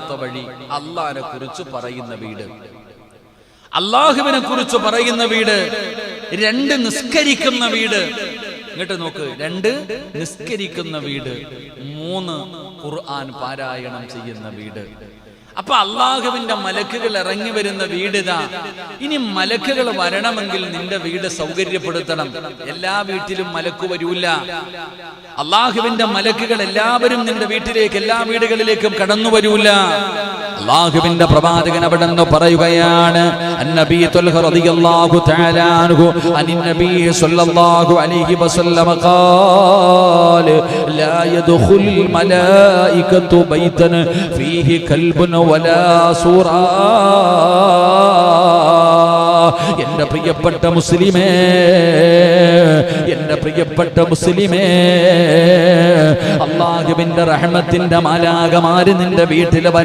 ഒന്നാമത്തെ വഴി അള്ളാഹിനെ കുറിച്ച് പറയുന്ന വീട്, അള്ളാഹുവിനെ കുറിച്ച് പറയുന്ന വീട്. 2 നിസ്കരിക്കുന്ന വീട്. ഇങ്ങോട്ട് നോക്ക്, 2 നിസ്കരിക്കുന്ന വീട്, 3 ഖുർആൻ പാരായണം ചെയ്യുന്ന വീട്. അപ്പൊ അള്ളാഹുവിന്റെ മലക്കുകൾ ഇറങ്ങി വരുന്ന വീടിതാ. ഇനി മലക്കുകൾ വരണമെങ്കിൽ നിന്റെ വീട് സൗകര്യപ്പെടുത്തണം. എല്ലാ വീട്ടിലും മലക്ക് വരൂല. അള്ളാഹുവിന്റെ മലക്കുകൾ എല്ലാവരും നിന്റെ വീട്ടിലേക്ക്, എല്ലാ വീടുകളിലേക്കും കടന്നു വരൂല. അള്ളാഹുവിന്റെ പ്രവാചകൻ അവിടെ നിന്ന് പറയുകയാണ്, അന്നബി ത്വൽഹ റളിയല്ലാഹു തആല അൻഹു അന്നിനബി സ്വല്ലല്ലാഹു അലൈഹി വസല്ലം ഖാല ലാ യദ്ഖുൽ മലായികതു ബൈതൻ ഫീഹി കൽബുൻ വലാ സൂറാ. എന്റെ പ്രിയപ്പെട്ട മുസ്ലിമേ, എന്റെ പ്രിയപ്പെട്ട മുസ്ലിമേ, അള്ളാഹുവിന്റെ റഹ്മത്തിന്റെ മാലാഖമാര് നിന്റെ വീട്ടിൽ